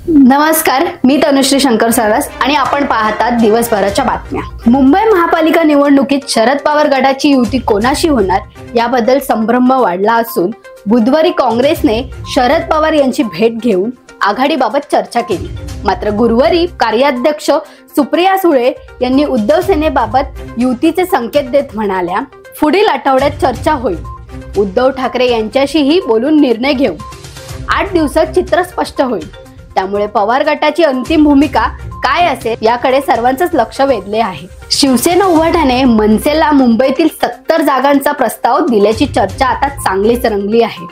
नमस्कार, मी तनुश्री शंकर सरस आणि आपण पाहतात दिवसभराच्या बातम्या। मुंबई महापालिका निवडणुकीत शरद पवार गटाची युती कोणाशी होणार याबद्दल संभ्रम वाढला असून बुधवारी काँग्रेसने शरद पवार यांची भेट घेऊन आघाडीबाबत चर्चा केली। मात्र गुरुवारी कार्याध्यक्ष सुप्रिया सुळे यांनी उद्धव सेनेबाबत युतीचे संकेत देत म्हणाल्या, पुढील आठवड्यात चर्चा होईल। उद्धव ठाकरे यांच्याशीही बोलून निर्णय घेऊ। 8 दिवसात चित्र स्पष्ट होईल। त्यामुळे पवार गटाची अंतिम भूमिका काय असेल याकडे सर्वांचंच लक्ष वेधले आहे। शिवसेना उभाटाने मनसेला मुंबईतील 70 जागांचा प्रस्ताव दिल्याची चर्चा आता चांगलीच रंगली आहे।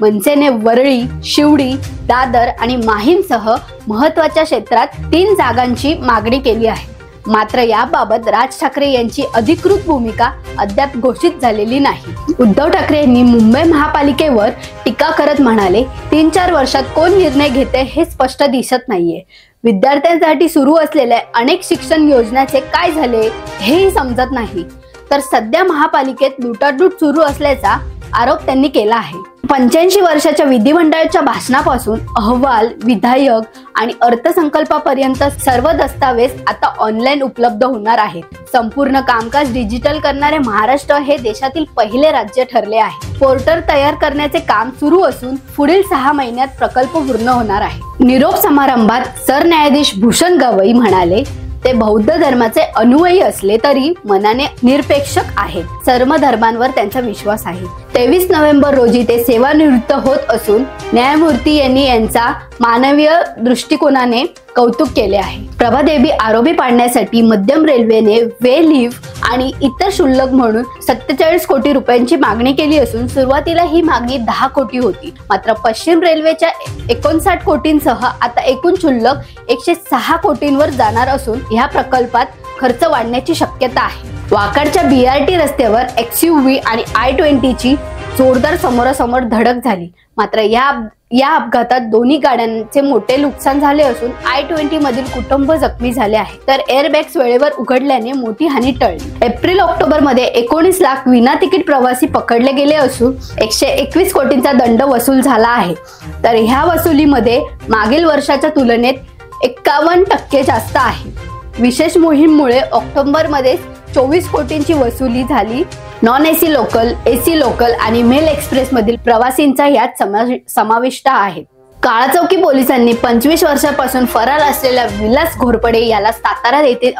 मनसेने वरळी, शिवडी, दादर आणि माहीमसह महत्त्वाच्या क्षेत्रात 3 जागांची मागणी केली आहे। मात्र याबाबत राज ठाकरे यांची अधिकृत भूमिका अद्याप घोषित झालेली नाही। उद्धव ठाकरे यांनी मुंबई महापालिकेवर टीका करत म्हणाले, 3-4 वर्षात कोण निर्णय घेते हे स्पष्ट दिसत नाहीये। विद्यार्थ्यांसाठी सुरू असलेल्या अनेक शिक्षण योजनांचे काय झाले हेही समजत नाही। तर सध्या महापालिकेत लुटालूट सुरू असल्याचा आरोप त्यांनी केला आहे। 85 वर्षाच्या विधिमंडळाच्या भाषणापासून अहवाल, विधायक आणि अर्थसंकल्पापर्यंत सर्व दस्तावेज आता ऑनलाईन उपलब्ध होणार आहेत। संपूर्ण कामकाज डिजिटल करणारे महाराष्ट्र हे देशातील पहिले राज्य ठरले आहे। पोर्टल तयार करण्याचे काम सुरू असून पुढील 6 महिन्यात प्रकल्प पूर्ण होणार आहे। निरोप समारंभात सरन्यायाधीश भूषण गवई म्हणाले, ते बौद्ध धर्माचे अनुयायी असले तरी मनाने निरपेक्षक आहेत। सर्व धर्मांवर त्यांचा विश्वास आहे। 23 नोव्हेंबर रोजी ते सेवानिवृत्त होत असून न्यायमूर्ती यांनी यांचा मानवीय दृष्टिकोनाने कौतुक केले आहे। प्रभादेवी आरोपी पाडण्यासाठी मध्यम रेल्वेने वे लिव्ह आणि इतर शुल्क म्हणून 47 कोटी रुपयांची मागणी केली असून सुरुवातीला ही मागणी 10 कोटी होती। मात्र पश्चिम रेल्वेच्या 59 कोटींसह आता एकूण शुल्क 106 कोटींवर जाणार असून या प्रकल्पात खर्च वाढण्याची शक्यता आहे। वाकडच्या BRT रस्त्यावर XUV आणि I-20 ची जोरदार समोरासमोर धडक झाली। मात्र या अपघातात दोन्ही गाड्यांचे मोठे नुकसान झाले असून I-20 मधील कुटुंब जखमी झाले आहे, तर एअरबॅग्स वेळेवर उघडल्याने मोठी हानी टळली। एप्रिल-ऑक्टोबर मध्ये 19 लाख विना तिकीट प्रवासी पकडले गेले असून 121 कोटींचा दंड वसूल झाला आहे। तर ह्या वसुलीमध्ये मागील वर्षाच्या तुलनेत 51% जास्त आहे। विशेष मोहीममुळे ऑक्टोबर मध्ये 24 कोटींची वसुली झाली। Non AC local, AC local आणि मेल एक्सप्रेस मधील प्रवासींचा यात समाविष्ट आहे। काळाचौकी पोलिसांनी 25 वर्षांपासून फरार असलेल्या विलास घोरपडे याला सातारा येथे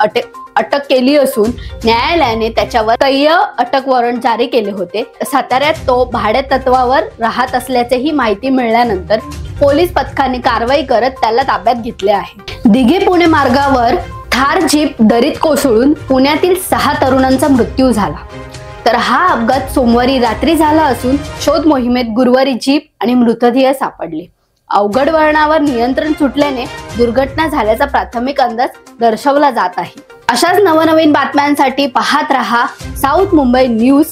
अटक केली असून न्यायालयाने त्याच्यावर तय्य अटक वॉरंट जारी केले होते। साताऱ्यात तो भाड्या तत्वावर राहत असल्याचीही माहिती मिळाल्यानंतर पोलीस पथकाने कारवाई करत त्याला ताब्यात घेतले आहे। दिघे पुणे मार्गावर थार जीप दरीत कोसळून पुण्यातील 6 तरुणांचा मृत्यू झाला। तर हा अपघात सोमवारी रात्री झाला असून शोध मोहिमेत गुरुवारी जीप आणि मृतदेह सापडले। अवघड वळणावर नियंत्रण सुटल्याने दुर्घटना झाल्याचा प्राथमिक अंदाज दर्शवला जात आहे। अशाच नवनवीन बातम्यांसाठी पाहत रहा साऊथ मुंबई न्यूज,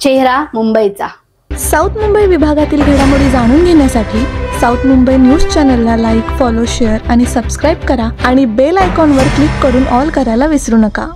चेहरा मुंबईचा। साऊथ मुंबई विभागातील घडामोडी जाणून घेण्यासाठी साऊथ मुंबई न्यूज चॅनलला लाईक, फॉलो, शेअर आणि सबस्क्राईब करा आणि बेल आयकॉनवर क्लिक करून ऑल करायला विसरू नका।